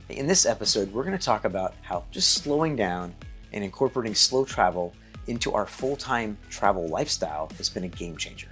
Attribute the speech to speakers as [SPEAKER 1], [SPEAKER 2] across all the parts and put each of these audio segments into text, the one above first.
[SPEAKER 1] In this episode, we're going to talk about how just slowing down and incorporating slow travel into our full-time travel lifestyle has been a game changer.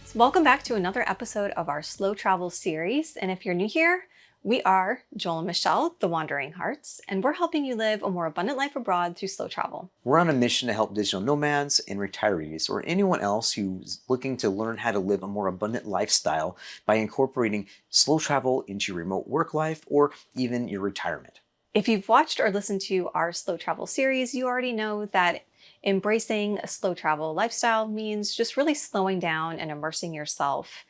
[SPEAKER 2] So welcome back to another episode of our slow travel series. And if you're new here, we are Joel and Michelle, the Wandering Hartz, and we're helping you live a more abundant life abroad through slow travel.
[SPEAKER 1] We're on a mission to help digital nomads and retirees, or anyone else who's looking to learn how to live a more abundant lifestyle by incorporating slow travel into your remote work life or even your retirement.
[SPEAKER 2] If you've watched or listened to our slow travel series, you already know that embracing a slow travel lifestyle means just really slowing down and immersing yourself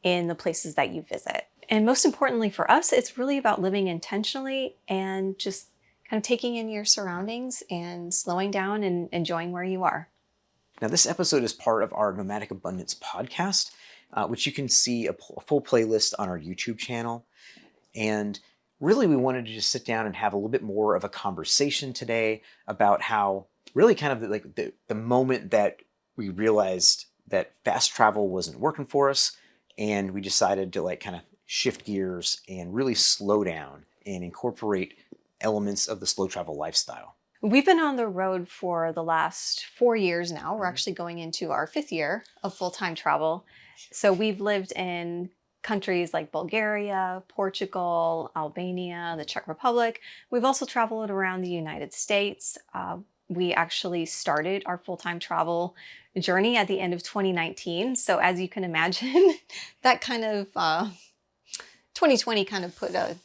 [SPEAKER 2] in the places that you visit. And most importantly for us, it's really about living intentionally and just kind of taking in your surroundings and slowing down and enjoying where you are.
[SPEAKER 1] Now, this episode is part of our Nomadic Abundance podcast, which you can see a full playlist on our YouTube channel. And really, we wanted to just sit down and have a little bit more of a conversation today about how really kind of like the moment that we realized that fast travel wasn't working for us, and we decided to like kind of shift gears and really slow down and incorporate elements of the slow travel lifestyle.
[SPEAKER 2] We've been on the road for the last 4 years now. We're actually going into our 5th year of full-time travel. So we've lived in countries like Bulgaria, Portugal, Albania, the Czech Republic. We've also traveled around the United States. We actually started our full-time travel journey at the end of 2019. So as you can imagine, that kind of 2020 kind of put a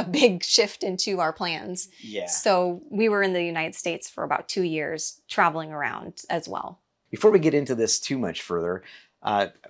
[SPEAKER 2] big shift into our plans.
[SPEAKER 1] Yeah.
[SPEAKER 2] So we were in the United States for about 2 years, traveling around as well.
[SPEAKER 1] Before we get into this too much further,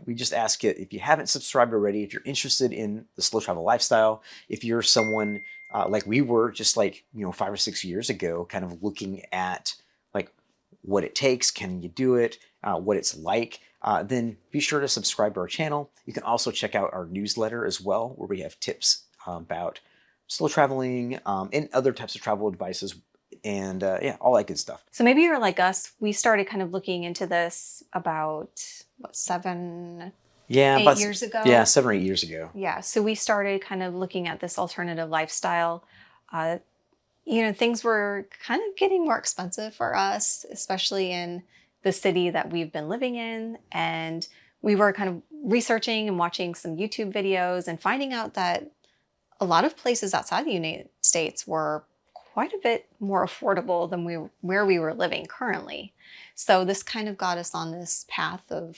[SPEAKER 1] we just ask you, if you haven't subscribed already, if you're interested in the slow travel lifestyle, if you're someone like we were just like, 5 or 6 years ago, kind of looking at like what it takes, can you do it, what it's like, then be sure to subscribe to our channel. You can also check out our newsletter as well, where we have tips about slow traveling and other types of travel advices and all that good stuff.
[SPEAKER 2] So maybe you're like us. We started kind of looking into this about, 8 years ago?
[SPEAKER 1] Yeah, 7 or 8 years ago.
[SPEAKER 2] Yeah, so we started kind of looking at this alternative lifestyle. Things were kind of getting more expensive for us, especially in the city that we've been living in. And we were kind of researching and watching some YouTube videos and finding out that a lot of places outside the United States were quite a bit more affordable than where we were living currently. So this kind of got us on this path of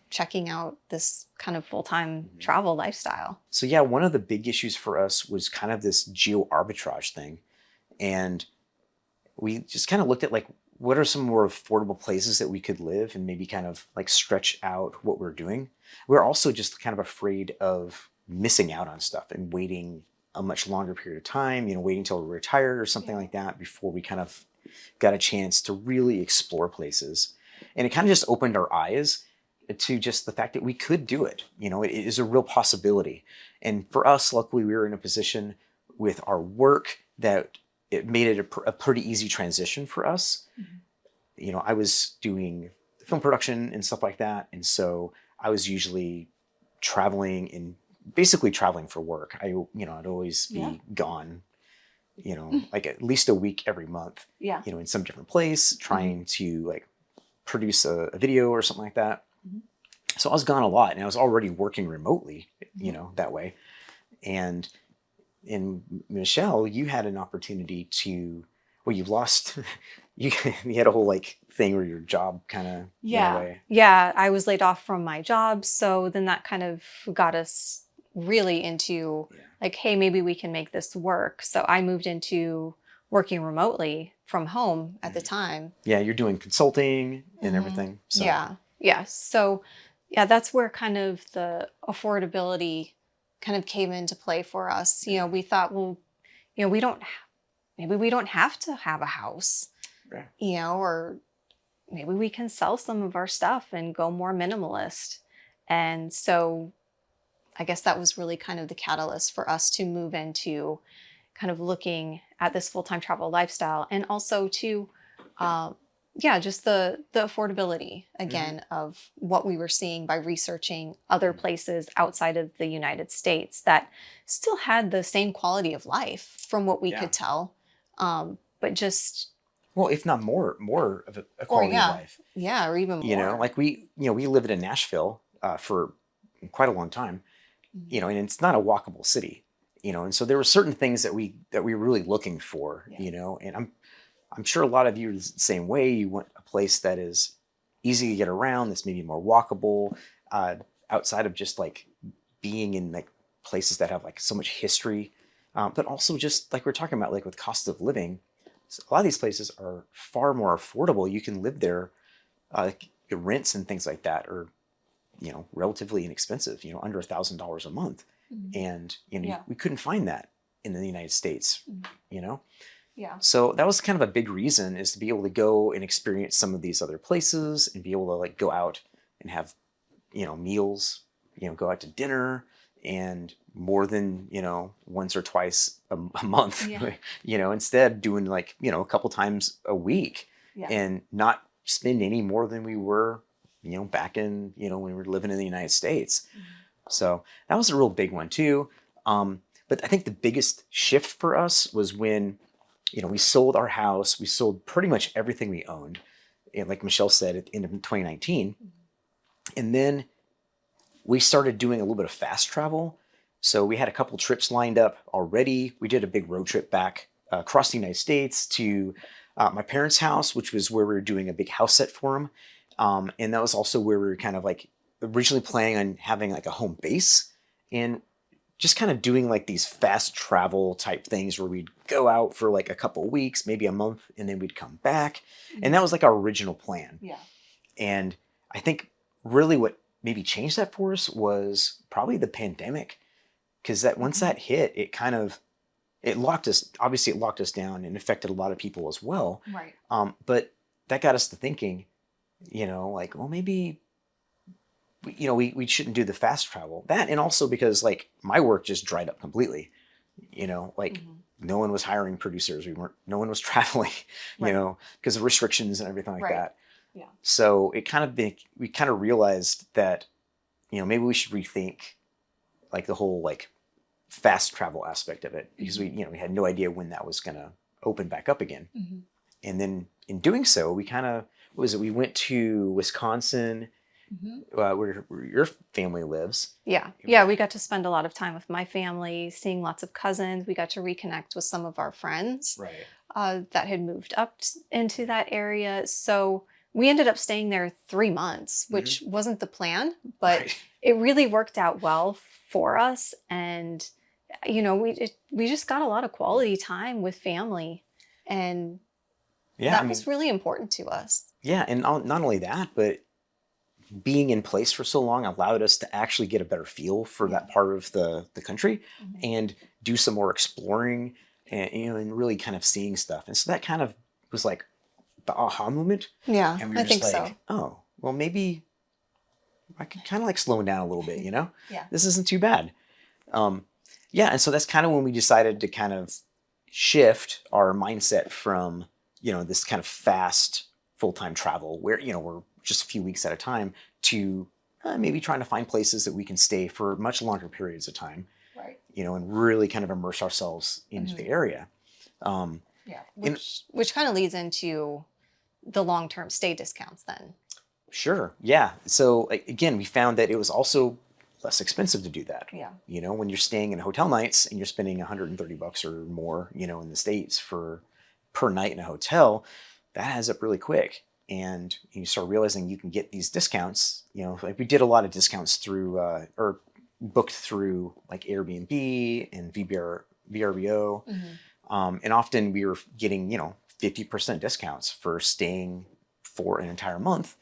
[SPEAKER 2] checking out this kind of full-time travel lifestyle.
[SPEAKER 1] So yeah, one of the big issues for us was kind of this geo arbitrage thing. And we just kind of looked at like, what are some more affordable places that we could live and maybe kind of like stretch out what we're doing. We're also just kind of afraid of missing out on stuff and waiting a much longer period of time, waiting until we're retired or something like that before we kind of got a chance to really explore places. And it kind of just opened our eyes to just the fact that we could do it. It is a real possibility. And for us, luckily, we were in a position with our work that it made it a pretty easy transition for us. Mm-hmm. I was doing film production and stuff like that. And so I was usually traveling and basically traveling for work. I'd always be gone, like at least a week every month, in some different place, trying to like produce a video or something like that. Mm-hmm. So I was gone a lot, and I was already working remotely, that way. And Michelle, you had an opportunity to, you lost, you had a whole like thing where your job kind of went away.
[SPEAKER 2] Yeah, I was laid off from my job. So then that kind of got us really into like, hey, maybe we can make this work. So I moved into working remotely from home at the time.
[SPEAKER 1] Yeah, you're doing consulting and everything. So.
[SPEAKER 2] Yeah. So that's where kind of the affordability kind of came into play for us. We thought, well, we don't have to have a house, or maybe we can sell some of our stuff and go more minimalist. And so I guess that was really kind of the catalyst for us to move into kind of looking at this full-time travel lifestyle, and also to yeah, just the affordability again of what we were seeing by researching other places outside of the United States that still had the same quality of life from what we
[SPEAKER 1] Yeah.
[SPEAKER 2] could tell. But just
[SPEAKER 1] Well, if not more of a
[SPEAKER 2] or
[SPEAKER 1] quality of
[SPEAKER 2] yeah,
[SPEAKER 1] life.
[SPEAKER 2] yeah, or even more.
[SPEAKER 1] Like we lived in Nashville for quite a long time,
[SPEAKER 2] Mhm.
[SPEAKER 1] and it's not a walkable city, and so there were certain things that we were really looking for,
[SPEAKER 2] Yeah.
[SPEAKER 1] and I'm sure a lot of you are the same way. You want a place that is easy to get around, that's maybe more walkable, uh, outside of just like being in like places that have like so much history, but also just like we're talking about, like with cost of living, a lot of these places are far more affordable. You can live there, like rents and things like that are relatively inexpensive, under $1,000 a month,
[SPEAKER 2] Mhm.
[SPEAKER 1] and
[SPEAKER 2] Yeah.
[SPEAKER 1] we couldn't find that in the United States,
[SPEAKER 2] Mhm.
[SPEAKER 1] you know.
[SPEAKER 2] Yeah.
[SPEAKER 1] So that was kind of a big reason, is to be able to go and experience some of these other places and be able to like go out and have, meals, go out to dinner and more than, once or twice a month,
[SPEAKER 2] Yeah.
[SPEAKER 1] instead doing like, a couple times a week
[SPEAKER 2] Yeah.
[SPEAKER 1] and not spend any more than we were, back in, when we were living in the United States.
[SPEAKER 2] Mhm.
[SPEAKER 1] So that was a real big one too. But I think the biggest shift for us was when we sold our house. We sold pretty much everything we owned, and like Michelle said, at the end of 2019. And then we started doing a little bit of fast travel. So we had a couple trips lined up already. We did a big road trip back across the United States to my parents' house, which was where we were doing a big house set for them. And that was also where we were kind of like originally planning on having like a home base. And just kind of doing like these fast travel type things where we'd go out for like a couple of weeks, maybe a month, and then we'd come back. And that was like our original plan.
[SPEAKER 2] Yeah.
[SPEAKER 1] And I think really what maybe changed that for us was probably the pandemic. Because that once that hit, it locked us, obviously it locked us down and affected a lot of people as well.
[SPEAKER 2] Right.
[SPEAKER 1] But that got us to thinking, like, well, maybe we shouldn't do the fast travel. That, and also because like my work just dried up completely. Like no one was hiring producers. No one was traveling,
[SPEAKER 2] Right.
[SPEAKER 1] because of restrictions and everything like
[SPEAKER 2] Right.
[SPEAKER 1] that.
[SPEAKER 2] Yeah.
[SPEAKER 1] So we kind of realized that, maybe we should rethink like the whole like fast travel aspect of it, because we had no idea when that was going to open back up again.
[SPEAKER 2] Mhm.
[SPEAKER 1] And then in doing so, we kind of, what was it? We went to Wisconsin,
[SPEAKER 2] Mhm.
[SPEAKER 1] where your family lives.
[SPEAKER 2] Yeah. Yeah. We got to spend a lot of time with my family, seeing lots of cousins. We got to reconnect with some of our friends
[SPEAKER 1] Right.
[SPEAKER 2] that had moved up into that area. So we ended up staying there 3 months, which wasn't the plan, but
[SPEAKER 1] Right.
[SPEAKER 2] it really worked out well for us. And, we just got a lot of quality time with family. And
[SPEAKER 1] Yeah. I
[SPEAKER 2] that
[SPEAKER 1] mean,
[SPEAKER 2] was really important to us.
[SPEAKER 1] yeah. And not only that, but being in place for so long allowed us to actually get a better feel for that part of the country
[SPEAKER 2] Mhm.
[SPEAKER 1] and do some more exploring and, and really kind of seeing stuff. And so that kind of was like the aha moment.
[SPEAKER 2] Yeah,
[SPEAKER 1] And we
[SPEAKER 2] I
[SPEAKER 1] were just
[SPEAKER 2] think
[SPEAKER 1] like,
[SPEAKER 2] so.
[SPEAKER 1] oh, well, maybe I could kind of like slow down a little bit,
[SPEAKER 2] Yeah.
[SPEAKER 1] This isn't too bad. Um, yeah. And so that's kind of when we decided to kind of shift our mindset from, this kind of fast full-time travel where, we're just a few weeks at a time, to maybe trying to find places that we can stay for much longer periods of time,
[SPEAKER 2] Right.
[SPEAKER 1] and really kind of immerse ourselves into the area.
[SPEAKER 2] Yeah.
[SPEAKER 1] And
[SPEAKER 2] Which kind of leads into the long-term stay discounts then.
[SPEAKER 1] sure. Yeah. So again, we found that it was also less expensive to do that.
[SPEAKER 2] Yeah.
[SPEAKER 1] When you're staying in hotel nights and you're spending $130 or more, in the States per night in a hotel, that adds up really quick. And you start realizing you can get these discounts, like we did a lot of discounts through, or booked through like Airbnb and VRBO. And often we were getting, 50% discounts for staying for an entire month,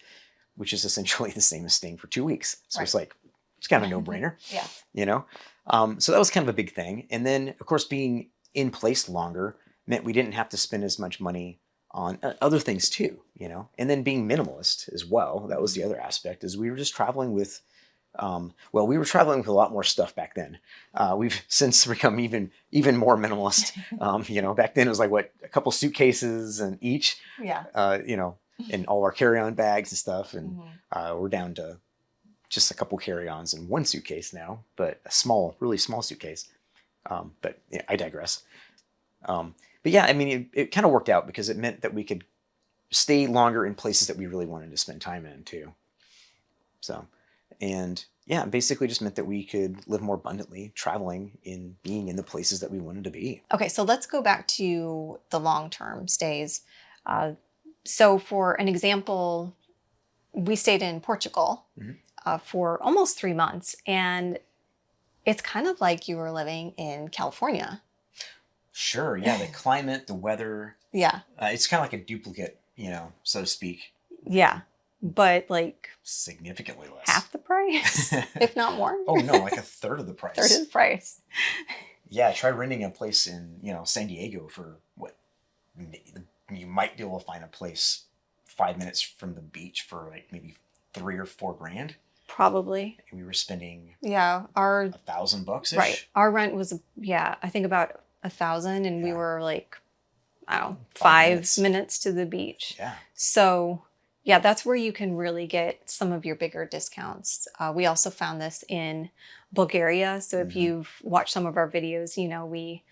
[SPEAKER 1] which is essentially the same as staying for 2 weeks. So
[SPEAKER 2] Right.
[SPEAKER 1] it's like, it's kind of a no-brainer,
[SPEAKER 2] Yeah.
[SPEAKER 1] So that was kind of a big thing. And then, of course, being in place longer meant we didn't have to spend as much money on other things too, And then being minimalist as well. That was the other aspect, is we were just traveling with, we were traveling with a lot more stuff back then. We've since become even more minimalist. Back then it was like a couple suitcases and each,
[SPEAKER 2] Yeah.
[SPEAKER 1] and all our carry-on bags and stuff. And
[SPEAKER 2] Mhm.
[SPEAKER 1] we're down to just a couple carry-ons and one suitcase now, but a small, really small suitcase. But yeah, I digress. But yeah, I mean, it kind of worked out because it meant that we could stay longer in places that we really wanted to spend time in too. So, and yeah, basically just meant that we could live more abundantly, traveling in being in the places that we wanted to be.
[SPEAKER 2] Okay, so let's go back to the long-term stays. Uh, so for an example, we stayed in Portugal
[SPEAKER 1] Mhm.
[SPEAKER 2] for almost 3 months, and it's kind of like you were living in California.
[SPEAKER 1] Sure, yeah, the climate, the weather,
[SPEAKER 2] Yeah,
[SPEAKER 1] it's kind of like a duplicate, so to speak,
[SPEAKER 2] yeah, but like
[SPEAKER 1] significantly less.
[SPEAKER 2] half the price, if not more.
[SPEAKER 1] Oh no, like a third of the price.
[SPEAKER 2] Third of the price.
[SPEAKER 1] Yeah, try renting a place in, San Diego for what? You might be able to find a place 5 minutes from the beach for like maybe $3 or $4 grand.
[SPEAKER 2] Probably.
[SPEAKER 1] And we were spending
[SPEAKER 2] Yeah, our
[SPEAKER 1] $1,000 ish.
[SPEAKER 2] right. Our rent was I think about 1,000, and we
[SPEAKER 1] Yeah.
[SPEAKER 2] were like, I don't know,
[SPEAKER 1] 5
[SPEAKER 2] 5 minutes to the beach.
[SPEAKER 1] Yeah.
[SPEAKER 2] So yeah, that's where you can really get some of your bigger discounts. We also found this in Bulgaria. So if
[SPEAKER 1] Mhm.
[SPEAKER 2] you've watched some of our videos, we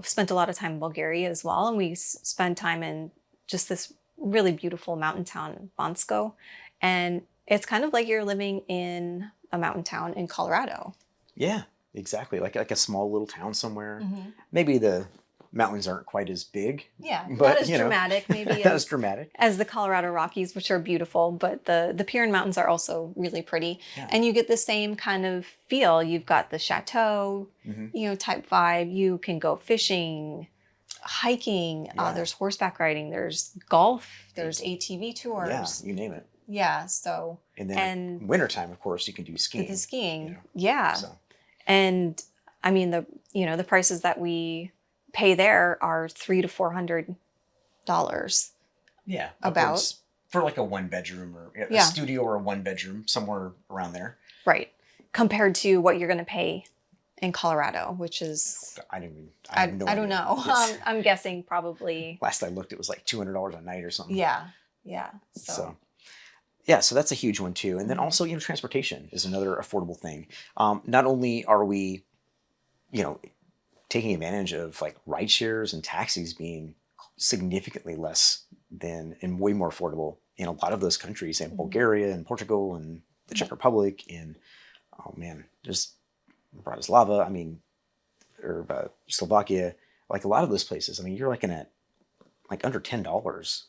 [SPEAKER 2] spent a lot of time in Bulgaria as well, and we spent time in just this really beautiful mountain town, Bansko, and it's kind of like you're living in a mountain town in Colorado.
[SPEAKER 1] Yeah, exactly. Like a small little town somewhere.
[SPEAKER 2] Mm-hmm.
[SPEAKER 1] Maybe the mountains aren't quite as big,
[SPEAKER 2] Yeah,
[SPEAKER 1] but
[SPEAKER 2] not as dramatic, maybe
[SPEAKER 1] not as dramatic.
[SPEAKER 2] as the Colorado Rockies, which are beautiful, but the Pirin Mountains are also really pretty.
[SPEAKER 1] Yeah.
[SPEAKER 2] And you get the same kind of feel. You've got the chateau,
[SPEAKER 1] Mhm.
[SPEAKER 2] type vibe. You can go fishing, hiking.
[SPEAKER 1] Yeah.
[SPEAKER 2] There's horseback riding. There's golf. There's ATV
[SPEAKER 1] Yeah,
[SPEAKER 2] tours.
[SPEAKER 1] you name it.
[SPEAKER 2] Yeah. So
[SPEAKER 1] And then
[SPEAKER 2] and
[SPEAKER 1] in wintertime, of course, you can do skiing.
[SPEAKER 2] the skiing.
[SPEAKER 1] you know,
[SPEAKER 2] Yeah.
[SPEAKER 1] So
[SPEAKER 2] And I mean the prices that we pay there are $300 to $400.
[SPEAKER 1] yeah,
[SPEAKER 2] About?
[SPEAKER 1] upwards for like a 1 bedroom or a
[SPEAKER 2] Yeah.
[SPEAKER 1] studio or a 1 bedroom, somewhere around there.
[SPEAKER 2] Right. Compared to what you're going to pay in Colorado, which is,
[SPEAKER 1] I have
[SPEAKER 2] I
[SPEAKER 1] no
[SPEAKER 2] don't
[SPEAKER 1] idea.
[SPEAKER 2] know.
[SPEAKER 1] Yes.
[SPEAKER 2] I'm guessing probably.
[SPEAKER 1] Last I looked, it was like $200 a night or something.
[SPEAKER 2] Yeah. Yeah.
[SPEAKER 1] So yeah, so that's a huge one too. And then
[SPEAKER 2] Mhm.
[SPEAKER 1] also, transportation is another affordable thing. Not only are we, taking advantage of like ride shares and taxis being significantly less than and way more affordable in a lot of those countries, in
[SPEAKER 2] Mhm.
[SPEAKER 1] Bulgaria and Portugal and the Czech Republic and just Bratislava. I mean, or Slovakia. Like a lot of those places. I mean, you're looking at like under $10,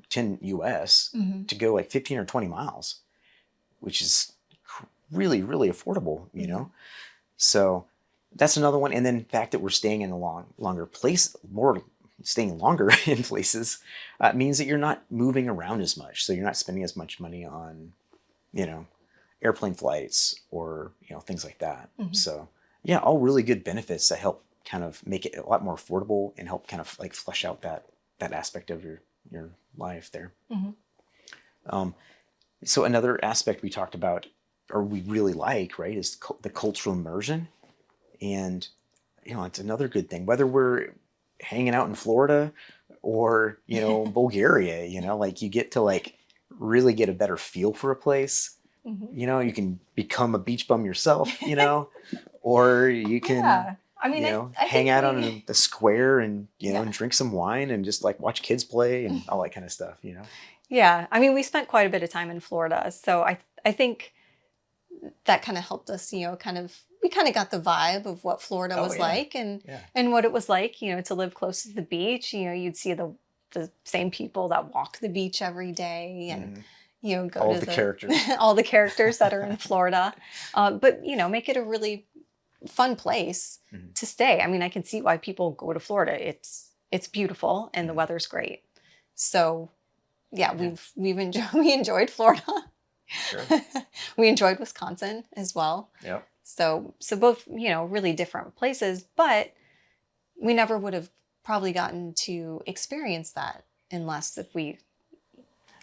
[SPEAKER 1] 10 US
[SPEAKER 2] Mhm.
[SPEAKER 1] to go like 15 or 20 miles, which is really, really affordable,
[SPEAKER 2] Mhm.
[SPEAKER 1] So that's another one. And then the fact that we're staying in a longer place, staying longer in places means that you're not moving around as much. So you're not spending as much money on, airplane flights or, things like that.
[SPEAKER 2] Mhm.
[SPEAKER 1] So yeah, all really good benefits that help kind of make it a lot more affordable and help kind of like flesh out that aspect of your life there.
[SPEAKER 2] Mhm.
[SPEAKER 1] So another aspect we talked about, or we really like, right, is the cultural immersion. And, it's another good thing, whether we're hanging out in Florida or, Bulgaria, like you get to like really get a better feel for a place.
[SPEAKER 2] Mhm.
[SPEAKER 1] You can become a beach bum yourself, or you can,
[SPEAKER 2] Yeah. I mean, I
[SPEAKER 1] hang
[SPEAKER 2] think
[SPEAKER 1] out on the square and,
[SPEAKER 2] Yeah.
[SPEAKER 1] and drink some wine and just like watch kids play and all that kind of stuff,
[SPEAKER 2] Yeah. I mean, we spent quite a bit of time in Florida. So I think that kind of helped us, we kind of got the vibe of what Florida
[SPEAKER 1] Oh,
[SPEAKER 2] was
[SPEAKER 1] yeah.
[SPEAKER 2] like and what it was like, to live close to the beach. You'd see the same people that walk the beach every day and, go
[SPEAKER 1] All
[SPEAKER 2] to
[SPEAKER 1] of the characters.
[SPEAKER 2] all the characters that are in Florida. But, make it a really fun place
[SPEAKER 1] Mhm.
[SPEAKER 2] to stay. I mean, I can see why people go to Florida. It's beautiful and the
[SPEAKER 1] Mhm.
[SPEAKER 2] weather's great. So yeah,
[SPEAKER 1] Yeah.
[SPEAKER 2] we enjoyed Florida.
[SPEAKER 1] Sure.
[SPEAKER 2] We enjoyed Wisconsin as well.
[SPEAKER 1] Yep.
[SPEAKER 2] So both, really different places, but we never would have probably gotten to experience that unless if we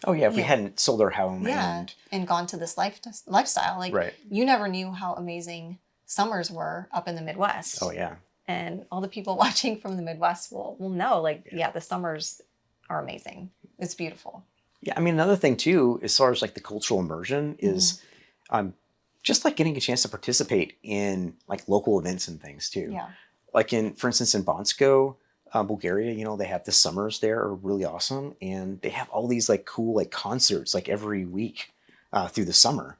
[SPEAKER 1] Oh yeah, if we
[SPEAKER 2] Yeah.
[SPEAKER 1] hadn't sold our home
[SPEAKER 2] and gone to this lifestyle. Like
[SPEAKER 1] right.
[SPEAKER 2] you never knew how amazing summers were up in the Midwest.
[SPEAKER 1] Oh yeah.
[SPEAKER 2] And all the people watching from the Midwest will know, like,
[SPEAKER 1] Yeah.
[SPEAKER 2] yeah, the summers are amazing. It's beautiful.
[SPEAKER 1] Yeah, I mean, another thing too, as far as like the cultural immersion is just like getting a chance to participate in like local events and things too.
[SPEAKER 2] Yeah.
[SPEAKER 1] Like for instance, in Bansko, Bulgaria, they have the summers there are really awesome, and they have all these like cool like concerts like every week through the summer.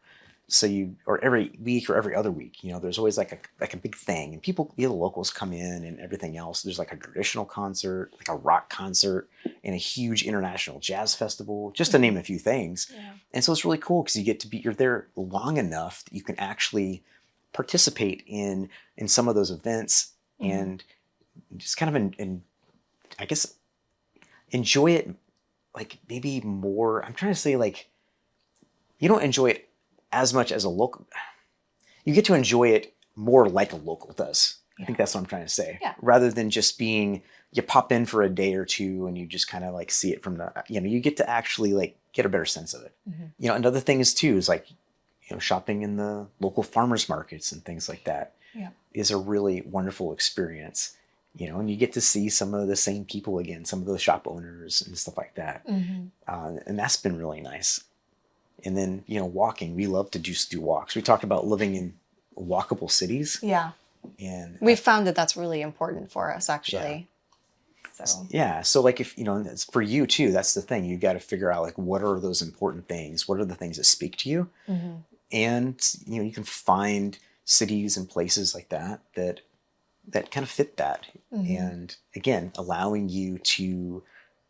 [SPEAKER 1] So or every week or every other week, there's always like a big thing, and people, the locals come in and everything else. There's like a traditional concert, like a rock concert, and a huge international jazz festival, just to name a few things.
[SPEAKER 2] Yeah.
[SPEAKER 1] And so it's really cool because you're there long enough that you can actually participate in some of those events and just kind of I guess enjoy it like maybe more. I'm trying to say like you don't enjoy it as much as a local. You get to enjoy it more like a local does. I think that's what I'm trying to say.
[SPEAKER 2] Yeah.
[SPEAKER 1] Rather than just being, you pop in for a day or two and you just kind of like see it from you get to actually like get a better sense of it. Another thing is too, is like, shopping in the local farmers markets and things like that is a really wonderful experience. And you get to see some of the same people again, some of the shop owners and stuff like that. And that's been really nice. And then, walking, we love to just do walks. We talked about living in walkable cities.
[SPEAKER 2] Yeah.
[SPEAKER 1] And
[SPEAKER 2] we've found that that's really important for us, actually.
[SPEAKER 1] So like if, it's for you too, that's the thing. You got to figure out like, what are those important things? What are the things that speak to you? And, you can find cities and places like that kind of fit that. And again, allowing you to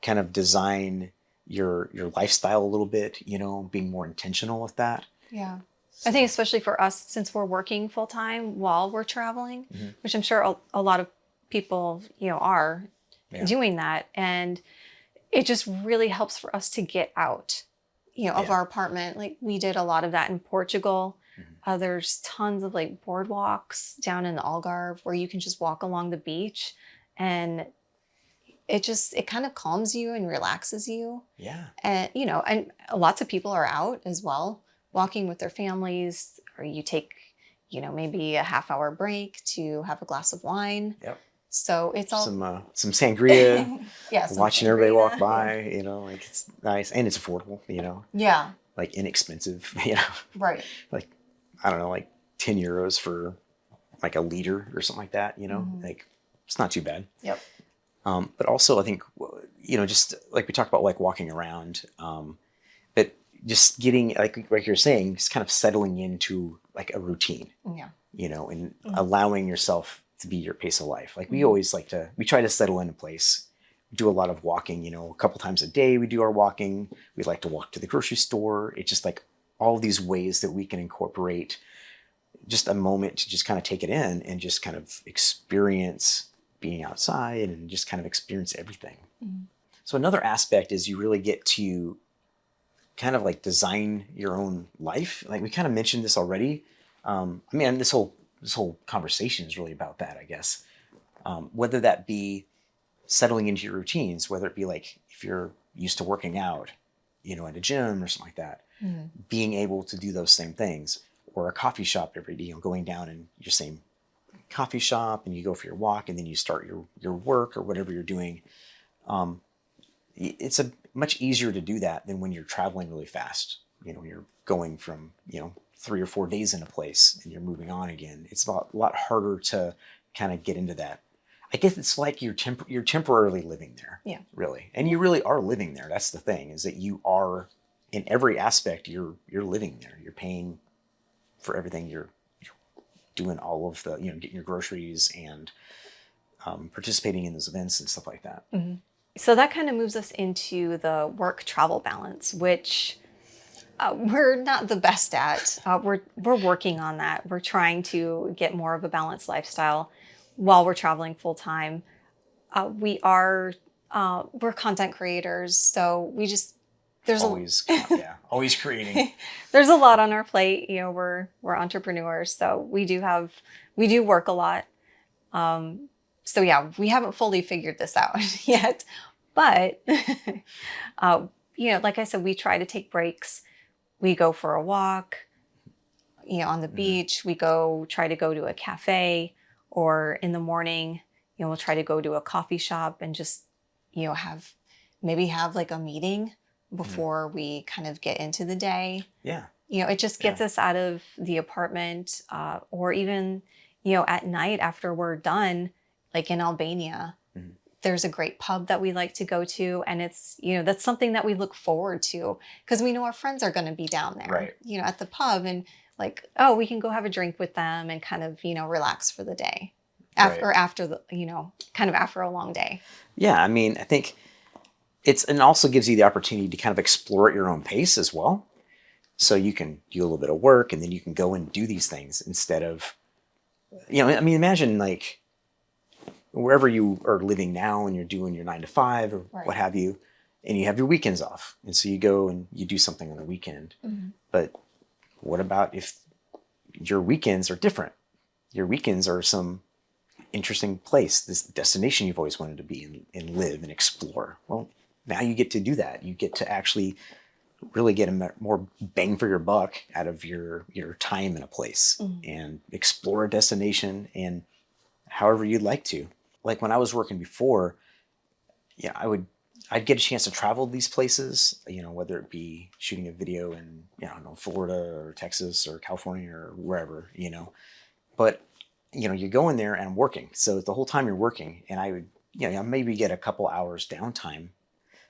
[SPEAKER 1] kind of design your lifestyle a little bit, being more intentional with that.
[SPEAKER 2] Yeah. I think especially for us, since we're working full time while we're traveling, which I'm sure a lot of people, are doing that. And it just really helps for us to get out, of our apartment. Like we did a lot of that in Portugal. There's tons of like boardwalks down in the Algarve where you can just walk along the beach, and it kind of calms you and relaxes you. Yeah. And, and lots of people are out as well, walking with their families, or you take, maybe a half-hour break to have a glass of wine. Yep. So it's all
[SPEAKER 1] some sangria. Watching everybody walk by, like it's nice and it's affordable, Yeah. Like inexpensive, Right. Like, I don't know, like 10 euros for like a liter or something like that, like it's not too bad. Yep. But also I think, just like we talked about like walking around, but just getting, like you're saying, just kind of settling into like a routine, and allowing yourself to be your pace of life. Like we always we try to settle into place, do a lot of walking, a couple times a day we do our walking. We like to walk to the grocery store. It's just like all these ways that we can incorporate just a moment to just kind of take it in and just kind of experience being outside and just kind of experience everything. So another aspect is you really get to kind of like design your own life. Like we kind of mentioned this already. This whole conversation is really about that, I guess. Whether that be settling into your routines, whether it be like if you're used to working out, at a gym or something like that, being able to do those same things, or a coffee shop every day, going down in your same coffee shop and you go for your walk and then you start your work or whatever you're doing. It's much easier to do that than when you're traveling really fast. You're going from, 3 or 4 days in a place and you're moving on again. It's a lot harder to kind of get into that. I guess it's like you're temporarily living there. Yeah. Really. And you really are living there. That's the thing, is that you are, in every aspect, you're living there. You're paying for everything. You're doing all of the, getting your groceries and participating in those events and stuff like that.
[SPEAKER 2] So that kind of moves us into the work-travel balance, which we're not the best at. We're working on that. We're trying to get more of a balanced lifestyle while we're traveling full-time. We're content creators, so there's
[SPEAKER 1] always creating.
[SPEAKER 2] There's a lot on our plate. We're entrepreneurs, so we do work a lot. So yeah, we haven't fully figured this out yet, but like I said, we try to take breaks. We go for a walk, on the beach. We try to go to a cafe, or in the morning, we'll try to go to a coffee shop and just, have like a meeting before we kind of get into the day.
[SPEAKER 1] Yeah.
[SPEAKER 2] It just gets us out of the apartment, or even, at night after we're done, like in Albania, there's a great pub that we like to go to. And it's, that's something that we look forward to because we know our friends are going to be down there,
[SPEAKER 1] Right.
[SPEAKER 2] At the pub, and like, oh, we can go have a drink with them and kind of, relax for the day after,
[SPEAKER 1] Right.
[SPEAKER 2] after the, kind of after a long day.
[SPEAKER 1] Yeah. I mean, I think and also gives you the opportunity to kind of explore at your own pace as well. So you can do a little bit of work and then you can go and do these things instead of, I mean, imagine like wherever you are living now and you're doing your 9 to 5 or
[SPEAKER 2] Right.
[SPEAKER 1] what have you, and you have your weekends off. And so you go and you do something on the weekend. But what about if your weekends are different? Your weekends are some interesting place, this destination you've always wanted to be and live and explore. Well, now you get to do that. You get to actually really get a more bang for your buck out of your time in a place and explore a destination and however you'd like to. Like when I was working before, I'd get a chance to travel these places, whether it be shooting a video in, I don't know, Florida or Texas or California or wherever, but you go in there and I'm working. So the whole time you're working and I would, maybe get a couple hours downtime,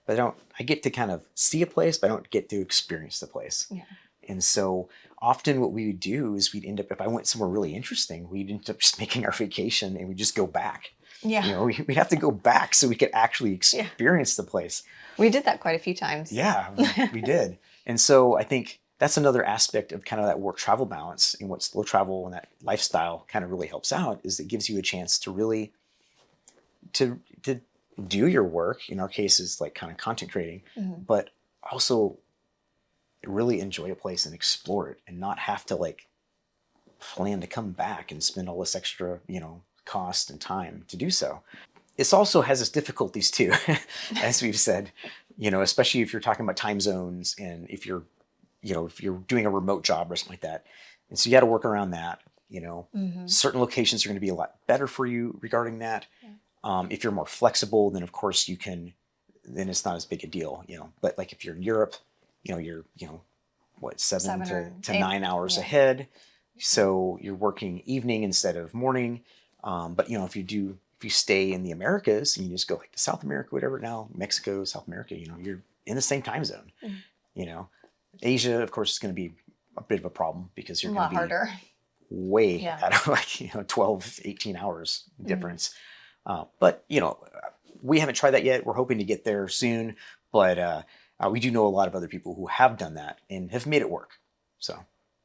[SPEAKER 1] but I get to kind of see a place, but I don't get to experience the place.
[SPEAKER 2] Yeah.
[SPEAKER 1] And so often what we would do is we'd end up, if I went somewhere really interesting, we'd end up just making our vacation and we'd just go back.
[SPEAKER 2] Yeah.
[SPEAKER 1] We'd have to go back so we could actually experience the place.
[SPEAKER 2] We did that quite a few times.
[SPEAKER 1] Yeah, we did. And so I think that's another aspect of kind of that work travel balance and what slow travel and that lifestyle kind of really helps out is it gives you a chance to really to do your work. In our case is like kind of content creating, but also really enjoy a place and explore it and not have to like plan to come back and spend all this extra, cost and time to do so. This also has its difficulties too, as we've said, especially if you're talking about time zones and if you're doing a remote job or something like that. And so you got to work around that, certain locations are going to be a lot better for you regarding that. Yeah. If you're more flexible, then of course then it's not as big a deal, but like if you're in Europe, you're, what, 7 to 9 hours ahead. So you're working evening instead of morning. But if you stay in the Americas and you just go like to South America, whatever now, Mexico, South America, you're in the same time zone. Asia, of course, is going to be a bit of a problem because you're going to be
[SPEAKER 2] harder.
[SPEAKER 1] Way out of like 12, 18 hours difference. But we haven't tried that yet. We're hoping to get there soon, but we do know a lot of other people who have done that and have made it work. So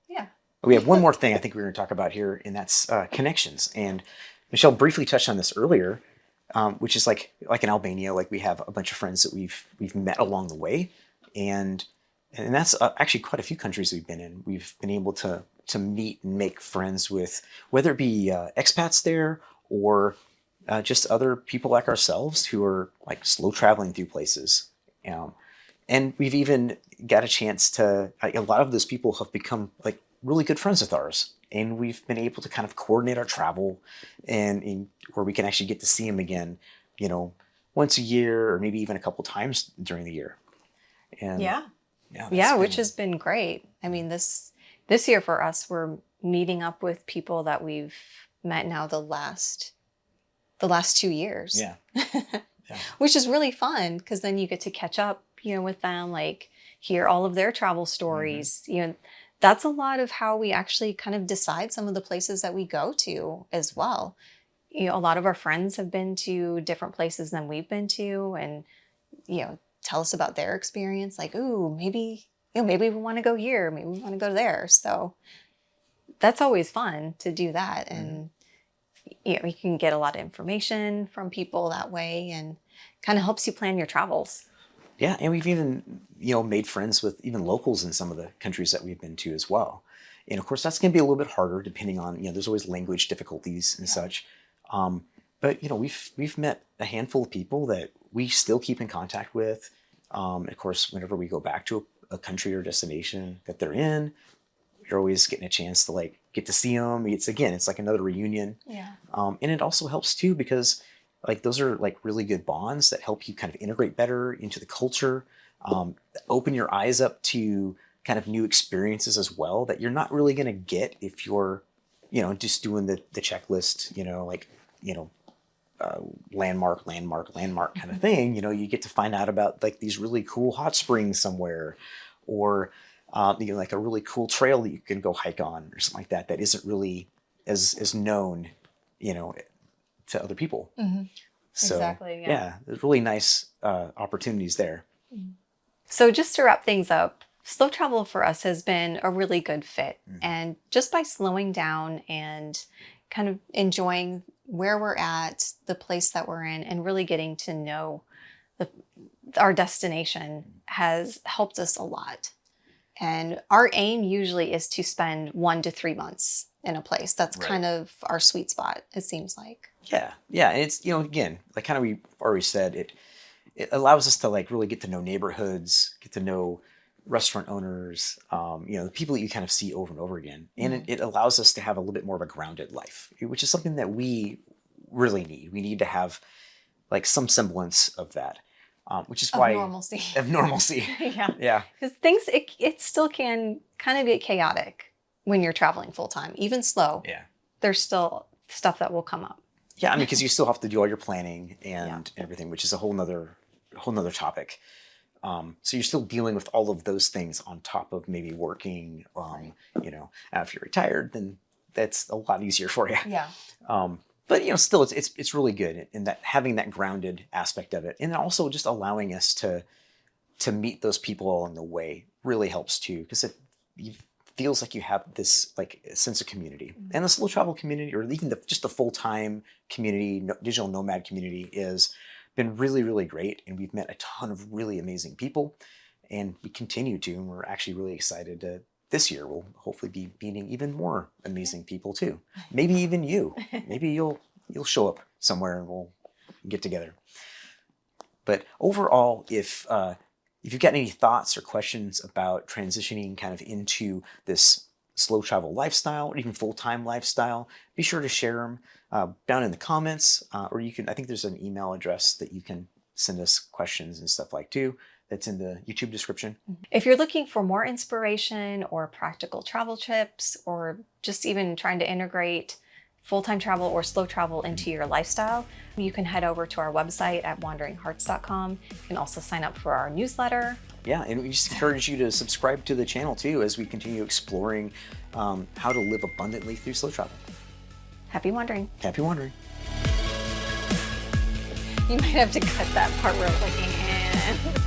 [SPEAKER 2] yeah,
[SPEAKER 1] we have one more thing I think we're going to talk about here, and that's connections. And Michelle briefly touched on this earlier, which is like in Albania, like we have a bunch of friends that we've met along the way, and that's actually quite a few countries we've been in. We've been able to meet and make friends with, whether it be expats there or just other people like ourselves who are like slow traveling through places. And we've even got a chance to, a lot of those people have become like really good friends with ours. And we've been able to kind of coordinate our travel and where we can actually get to see them again, once a year or maybe even a couple times during the year. And
[SPEAKER 2] which has been great. I mean, this year for us, we're meeting up with people that we've met now the last 2 years.
[SPEAKER 1] Yeah.
[SPEAKER 2] Which is really fun because then you get to catch up, with them, like hear all of their travel stories. That's a lot of how we actually kind of decide some of the places that we go to as well. A lot of our friends have been to different places than we've been to, and tell us about their experience. Like, ooh, maybe we want to go here, maybe we want to go there. So that's always fun to do that, and you can get a lot of information from people that way, and kind of helps you plan your travels.
[SPEAKER 1] Yeah, and we've even, made friends with even locals in some of the countries that we've been to as well. And of course, that's going to be a little bit harder depending on, there's always language difficulties and such. But, we've met a handful of people that we still keep in contact with. Of course, whenever we go back to a country or destination that they're in, you're always getting a chance to like get to see them. It's like another reunion.
[SPEAKER 2] Yeah.
[SPEAKER 1] And it also helps too because like those are like really good bonds that help you kind of integrate better into the culture. Open your eyes up to kind of new experiences as well that you're not really going to get if you're, just doing the checklist, landmark kind of thing. You get to find out about like these really cool hot springs somewhere, or like a really cool trail that you can go hike on or something like that that isn't really as known, to other people.
[SPEAKER 2] Mm-hmm.
[SPEAKER 1] So
[SPEAKER 2] Exactly.
[SPEAKER 1] yeah, there's really nice opportunities there.
[SPEAKER 2] So just to wrap things up, slow travel for us has been a really good fit.
[SPEAKER 1] Mm-hmm.
[SPEAKER 2] And just by slowing down and kind of enjoying where we're at, the place that we're in, and really getting to know our destination has helped us a lot. And our aim usually is to spend 1 to 3 months in a place. That's
[SPEAKER 1] Right.
[SPEAKER 2] kind of our sweet spot, it seems like.
[SPEAKER 1] Yeah. And it's, again, like kind of we already said, it allows us to like really get to know neighborhoods, get to know restaurant owners, the people that you kind of see over and over again. And it allows us to have a little bit more of a grounded life, which is something that we really need. We need to have like some semblance of that, which is why
[SPEAKER 2] Normalcy.
[SPEAKER 1] of normalcy.
[SPEAKER 2] Yeah.
[SPEAKER 1] Yeah.
[SPEAKER 2] Because things, it still can kind of get chaotic when you're traveling full time, even slow.
[SPEAKER 1] Yeah.
[SPEAKER 2] There's still stuff that will come up.
[SPEAKER 1] Yeah. I mean, because you still have to do all your planning and everything, which is a whole nother topic. So you're still dealing with all of those things on top of maybe working, if you're retired, then that's a lot easier for you.
[SPEAKER 2] Yeah.
[SPEAKER 1] But still it's really good in that having that grounded aspect of it. And also just allowing us to meet those people along the way really helps too, because it feels like you have this like sense of community. And the slow travel community, or even just the full-time community, digital nomad community, is been really, really great. And we've met a ton of really amazing people, and we continue to, and we're actually really excited to, this year we'll hopefully be meeting even more amazing people too. Maybe even you. Maybe you'll show up somewhere and we'll get together. But overall, if you've got any thoughts or questions about transitioning kind of into this slow travel lifestyle or even full-time lifestyle, be sure to share them down in the comments, or you can, I think there's an email address that you can send us questions and stuff like too. That's in the YouTube description.
[SPEAKER 2] If you're looking for more inspiration or practical travel tips, or just even trying to integrate full-time travel or slow travel into your lifestyle, you can head over to our website at wanderinghartz.com. You can also sign up for our newsletter.
[SPEAKER 1] Yeah, and we just encourage you to subscribe to the channel too as we continue exploring how to live abundantly through slow travel.
[SPEAKER 2] Happy wandering.
[SPEAKER 1] Happy wandering.
[SPEAKER 2] You might have to cut that part where it's like,